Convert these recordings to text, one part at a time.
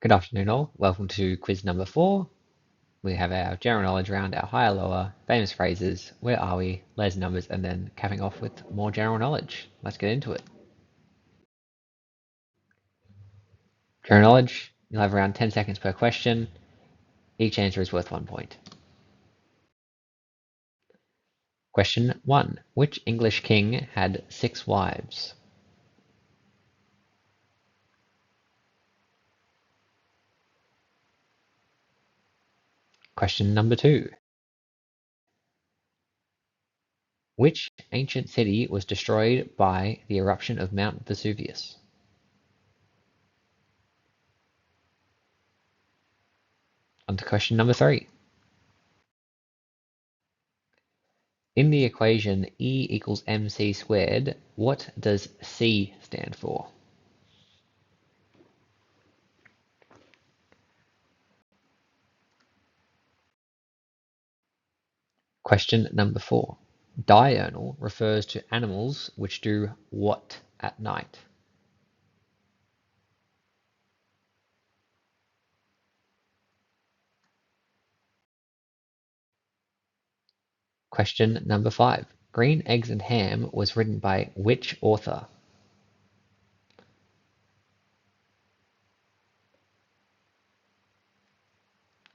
Good afternoon all, welcome to quiz number 4. We have our general knowledge round, our higher lower, famous phrases, where are we, letters and numbers, and then capping off with more general knowledge. Let's get into it. General knowledge, you'll have around 10 seconds per question. Each answer is worth 1 point. Question 1. Which English king had 6 wives? Question number 2. Which ancient city was destroyed by the eruption of Mount Vesuvius? On to question number 3. In the equation E equals mc squared, what does C stand for? Question number 4. Diurnal refers to animals which do what at night? Question number 5. Green Eggs and Ham was written by which author?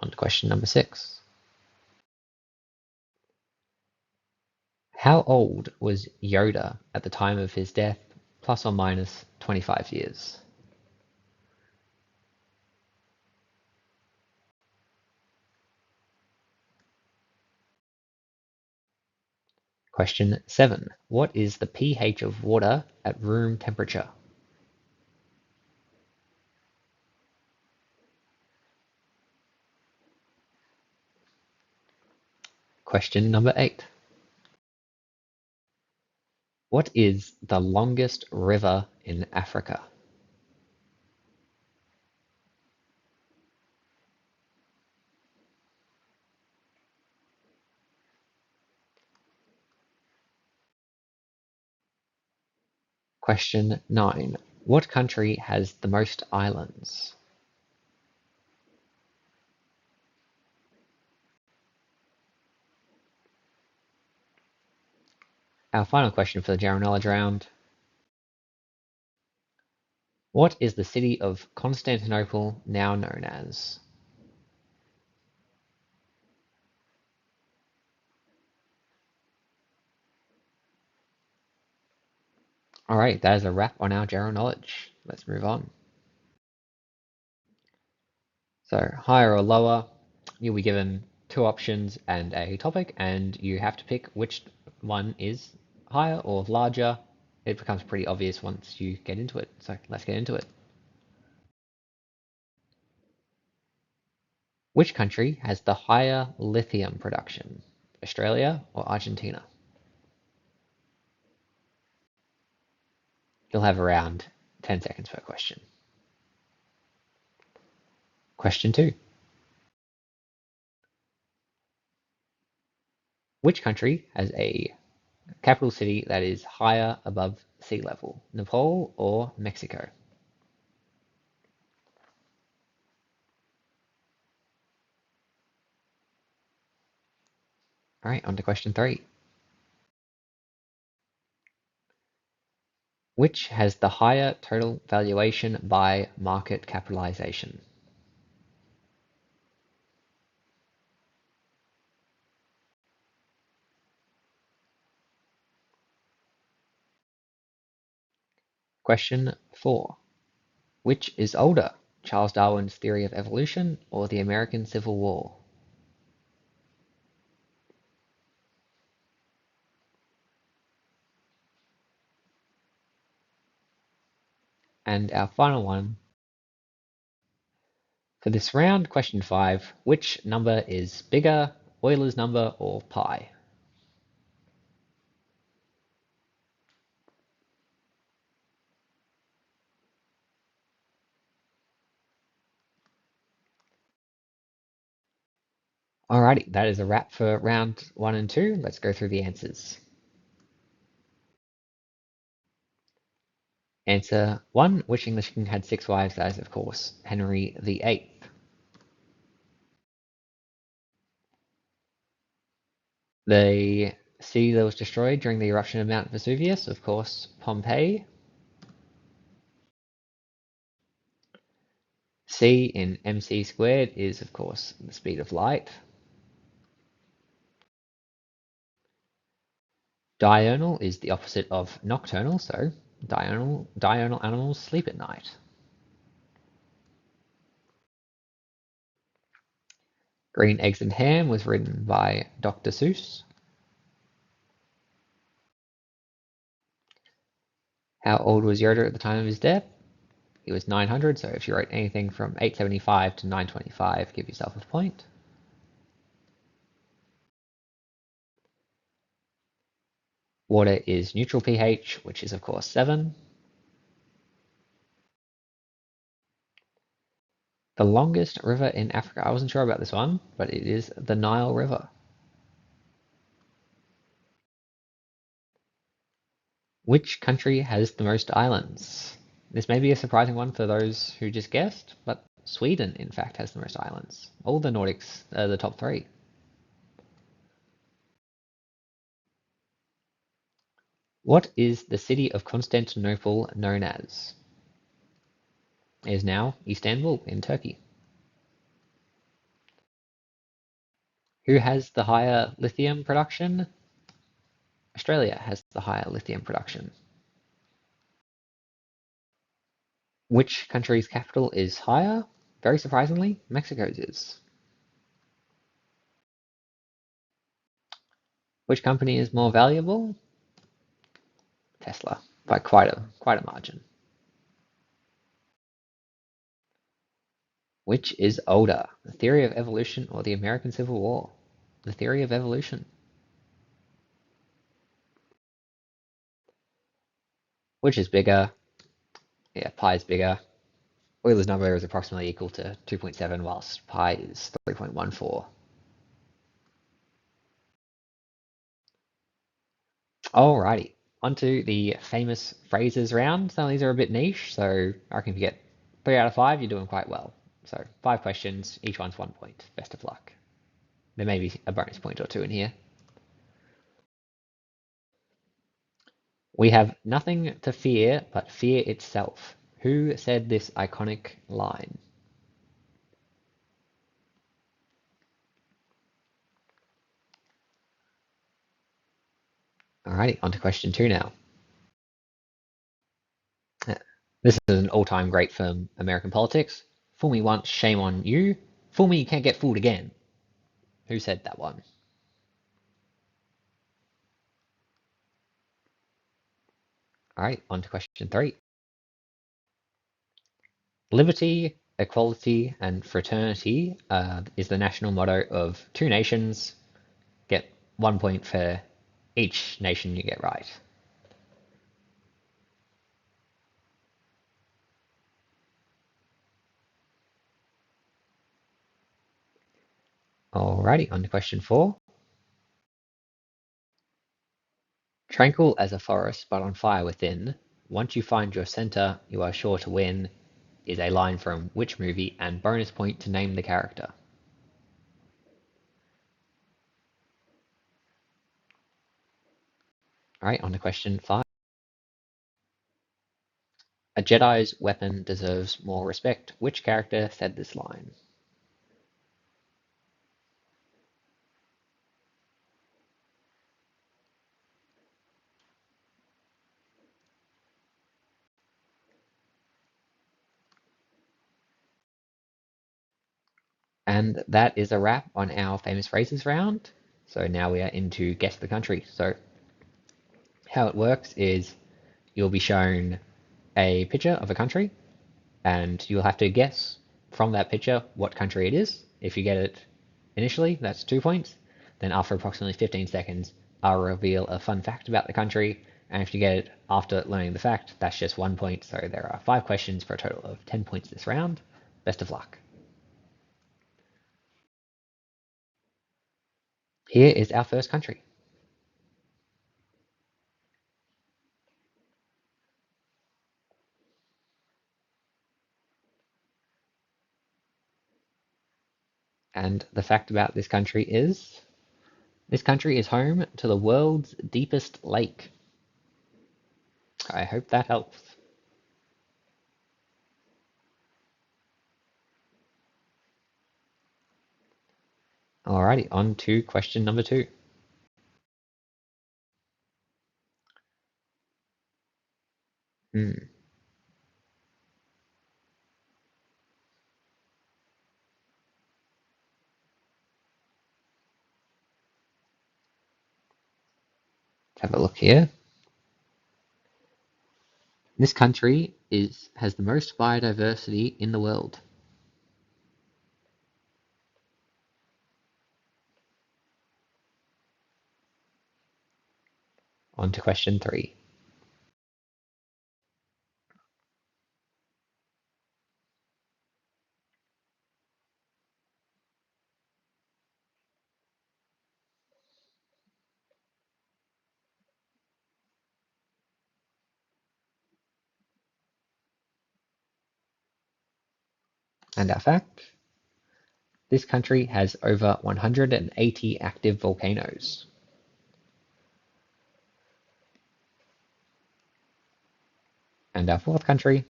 On to question number 6. How old was Yoda at the time of his death, plus or minus 25 years? Question 7. What is the pH of water at room temperature? Question number 8. What is the longest river in Africa? Question 9. What country has the most islands? Our final question for the general knowledge round. What is the city of Constantinople now known as? Alright, that is a wrap on our general knowledge. Let's move on. So, higher or lower, you'll be given 2 options and a topic, and you have to pick which one is higher or larger. It becomes pretty obvious once you get into it, so let's get into it. Which country has the higher lithium production? Australia or Argentina? You'll have around 10 seconds per question. Question 2. Which country has a capital city that is higher above sea level? Nepal or Mexico? Alright, on to question 3. Which has the higher total valuation by market capitalization? Question 4. Which is older, Charles Darwin's theory of evolution or the American Civil War? And our final one for this round, question 5, which number is bigger, Euler's number or pi? Alrighty, that is a wrap for round 1 and 2. Let's go through the answers. Answer 1. Which English king had 6 wives? That is, of course, Henry VIII. The city that was destroyed during the eruption of Mount Vesuvius, of course, Pompeii. C in mc squared is, of course, the speed of light. Diurnal is the opposite of nocturnal, so diurnal animals sleep at night. Green Eggs and Ham was written by Dr. Seuss. How old was Yoda at the time of his death? He was 900, so if you wrote anything from 875 to 925, give yourself a point. Water is neutral pH, which is of course 7. The longest river in Africa. I wasn't sure about this one, but it is the Nile River. Which country has the most islands? This may be a surprising one for those who just guessed, but Sweden, in fact, has the most islands. All the Nordics are the top 3. What is the city of Constantinople known as? It is now Istanbul in Turkey. Who has the higher lithium production? Australia has the higher lithium production. Which country's capital is higher? Very surprisingly, Mexico's is. Which company is more valuable? Tesla, by quite a margin. Which is older, the theory of evolution or the American Civil War? The theory of evolution. Which is bigger? Yeah, pi is bigger. Euler's number is approximately equal to 2.7, whilst pi is 3.14. Alrighty, onto the famous phrases round. Some of these are a bit niche, so I reckon if you get 3 out of 5, you're doing quite well. So 5 questions, each one's 1 point. Best of luck. There may be a bonus point or 2 in here. We have nothing to fear but fear itself. Who said this iconic line? Alrighty, on to question 2 now. This is an all-time great from American politics. Fool me once, shame on you. Fool me, you can't get fooled again. Who said that one? Alright, on to question 3. Liberty, equality, and fraternity is the national motto of 2 nations. Get 1 point for each nation you get right. Alrighty, on to question 4. Tranquil as a forest, but on fire within. Once you find your center, you are sure to win. Is a line from which movie, and bonus point to name the character. Alright, on to question 5. A Jedi's weapon deserves more respect. Which character said this line? And that is a wrap on our famous phrases round. So now we are into guess the country. So how it works is you'll be shown a picture of a country, and you'll have to guess from that picture what country it is. If you get it initially, that's 2 points. Then after approximately 15 seconds, I'll reveal a fun fact about the country. And if you get it after learning the fact, that's just 1 point. So there are 5 questions for a total of 10 points this round. Best of luck. Here is our first country. And the fact about this country is home to the world's deepest lake. I hope that helps. Alrighty, on to question number 2. Hmm. Let's have a look here. This country has the most biodiversity in the world. On to question 3. And our fact, this country has over 180 active volcanoes. And our fourth country,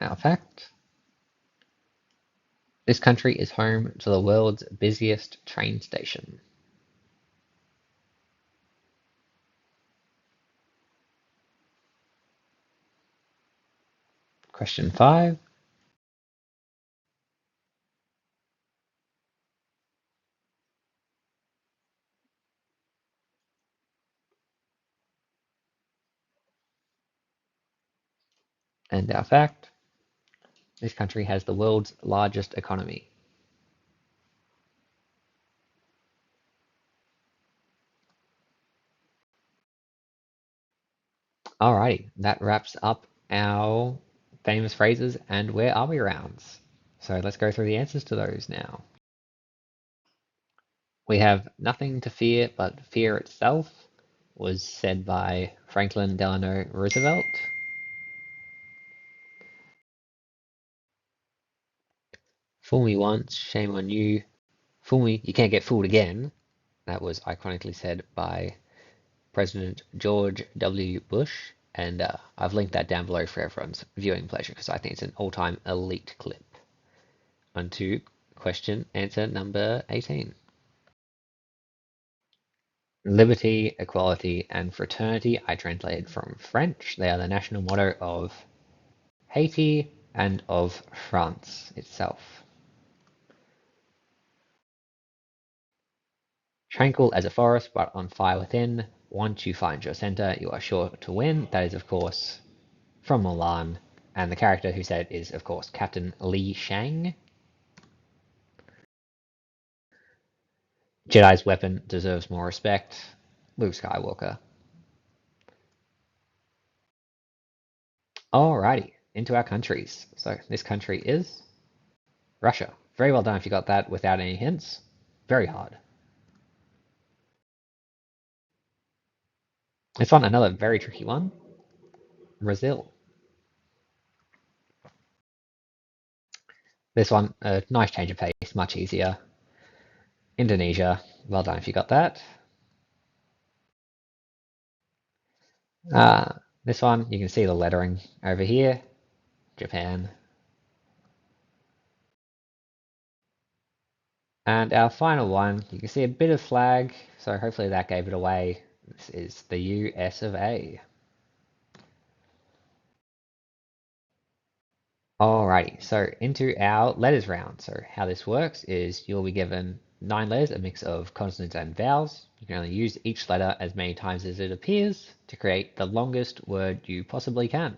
our fact, this country is home to the world's busiest train station. Question 5. And our fact, this country has the world's largest economy. Alrighty, that wraps up our famous phrases and where are we rounds. So let's go through the answers to those now. We have nothing to fear but fear itself, was said by Franklin Delano Roosevelt. Fool me once, shame on you. Fool me, you can't get fooled again. That was iconically said by President George W. Bush. And I've linked that down below for everyone's viewing pleasure because I think it's an all-time elite clip. On to question answer number 18. Liberty, equality, and fraternity I translated from French. They are the national motto of Haiti and of France itself. Tranquil as a forest, but on fire within. Once you find your center, you are sure to win. That is, of course, from Mulan. And the character who said it is, of course, Captain Li Shang. Jedi's weapon deserves more respect. Luke Skywalker. Alrighty, into our countries. So this country is Russia. Very well done if you got that without any hints. Very hard. This one, another very tricky one. Brazil. This one, a nice change of pace, much easier. Indonesia. Well done if you got that. This one, you can see the lettering over here. Japan. And our final one, you can see a bit of flag, so hopefully that gave it away. This is the US of A. Alrighty, so into our letters round. So how this works is you'll be given 9 letters, a mix of consonants and vowels. You can only use each letter as many times as it appears to create the longest word you possibly can.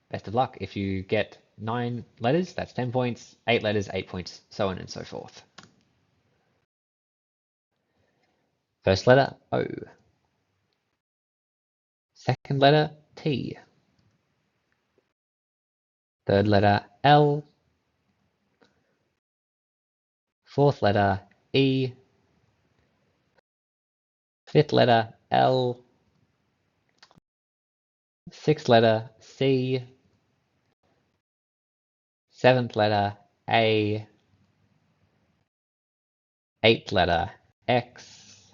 Best of luck. If you get 9 letters, that's 10 points, 8 letters, 8 points, so on and so forth. First letter, O. Second letter, T. Third letter, L. fourth letter E, fifth letter L, sixth letter C, seventh letter A, eighth letter X,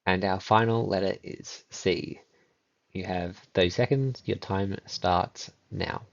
and our final letter is C. You have 30 seconds. Your time starts now.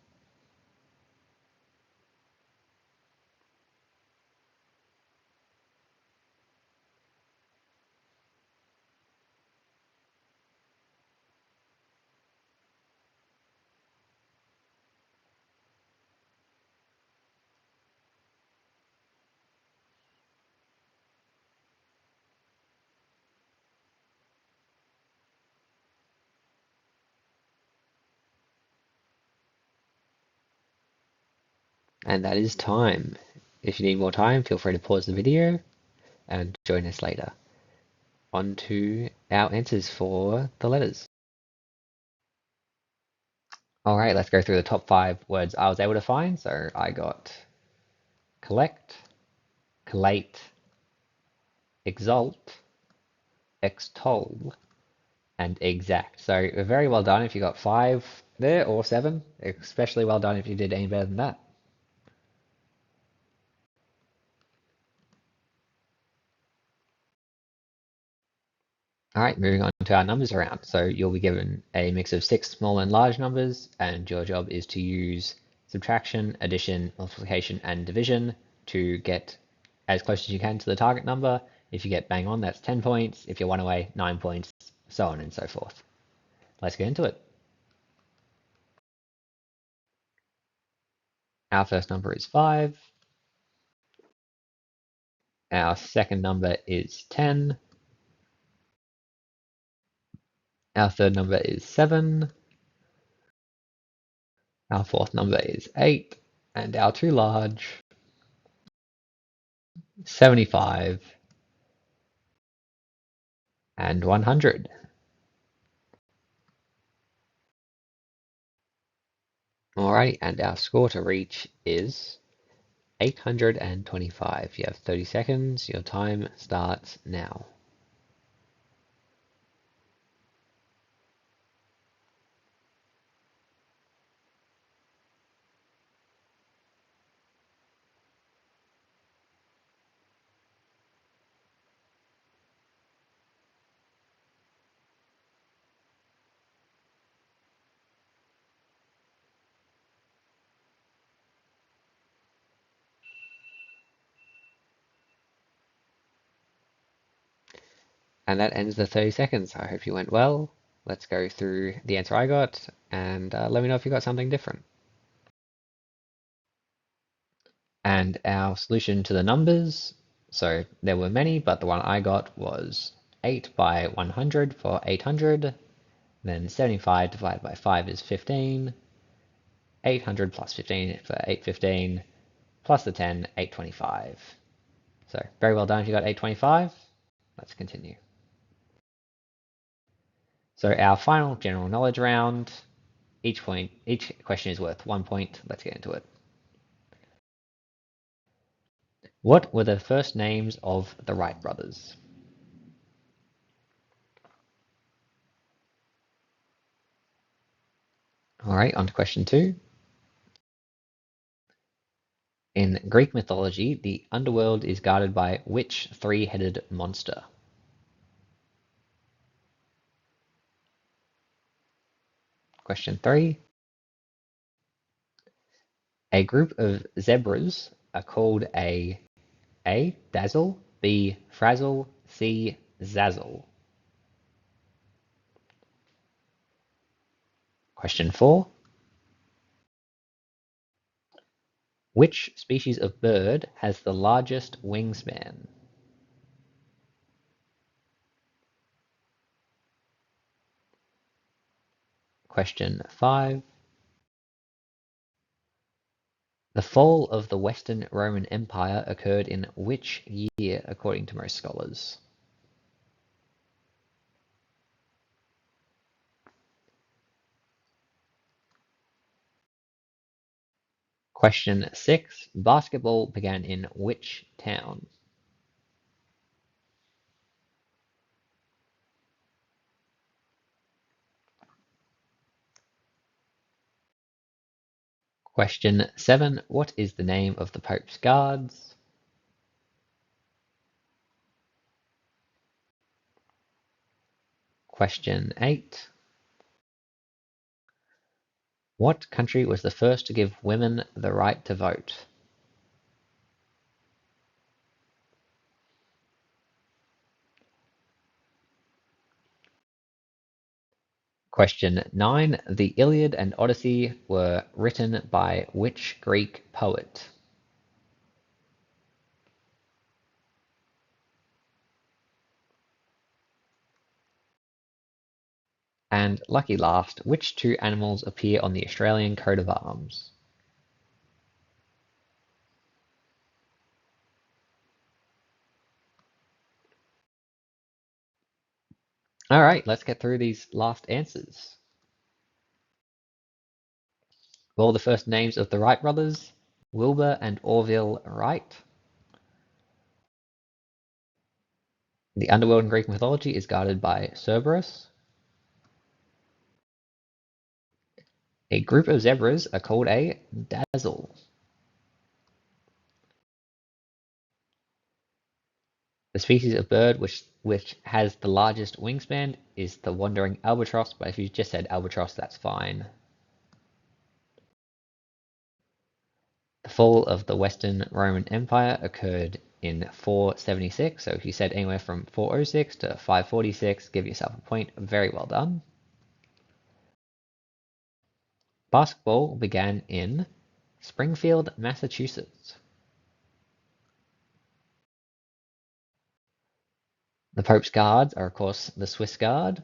And that is time. If you need more time, feel free to pause the video and join us later. On to our answers for the letters. All right, let's go through the top 5 words I was able to find. So I got collect, collate, exalt, extol, and exact. So very well done if you got 5 there, or 7. Especially well done if you did any better than that. All right, moving on to our numbers round. So you'll be given a mix of 6 small and large numbers, and your job is to use subtraction, addition, multiplication, and division to get as close as you can to the target number. If you get bang on, that's 10 points. If you're one away, 9 points, so on and so forth. Let's get into it. Our first number is 5. Our second number is 10. Our third number is 7. Our fourth number is 8. And our two large, 75 and 100. All right, and our score to reach is 825. You have 30 seconds. Your time starts now. And that ends the 30 seconds. I hope you went well. Let's go through the answer I got, and let me know if you got something different. And our solution to the numbers, so there were many, but the one I got was 8 by 100 for 800. Then 75 divided by 5 is 15. 800 plus 15 for 815. Plus the 10, 825. So very well done if you got 825. Let's continue. So our final general knowledge round. Each question is worth 1 point. Let's get into it. What were the first names of the Wright brothers? All right, on to question 2. In Greek mythology, the underworld is guarded by which three-headed monster? Question 3. A group of zebras are called A. Dazzle, B. Frazzle, C. Zazzle. Question 4. Which species of bird has the largest wingspan? Question 5. The fall of the Western Roman Empire occurred in which year, according to most scholars? Question 6. Basketball began in which town? Question 7. What is the name of the Pope's guards? Question 8. What country was the first to give women the right to vote? Question 9. The Iliad and Odyssey were written by which Greek poet? And lucky last, which two animals appear on the Australian coat of arms? All right, let's get through these last answers. Well, the first names of the Wright brothers, Wilbur and Orville Wright. The underworld in Greek mythology is guarded by Cerberus. A group of zebras are called a dazzle. The species of bird which has the largest wingspan is the wandering albatross, but if you just said albatross, that's fine. The fall of the Western Roman Empire occurred in 476, so if you said anywhere from 406 to 546, give yourself a point. Very well done. Basketball began in Springfield, Massachusetts. The Pope's guards are, of course, the Swiss Guard.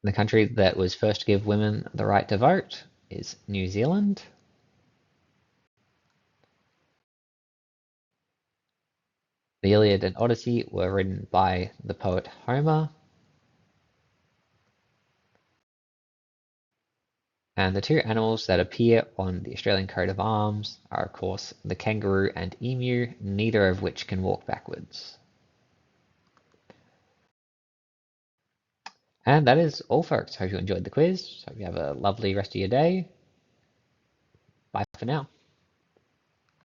The country that was first to give women the right to vote is New Zealand. The Iliad and Odyssey were written by the poet Homer. And the two animals that appear on the Australian coat of arms are, of course, the kangaroo and emu, neither of which can walk backwards. And that is all, folks. Hope you enjoyed the quiz. Hope you have a lovely rest of your day. Bye for now.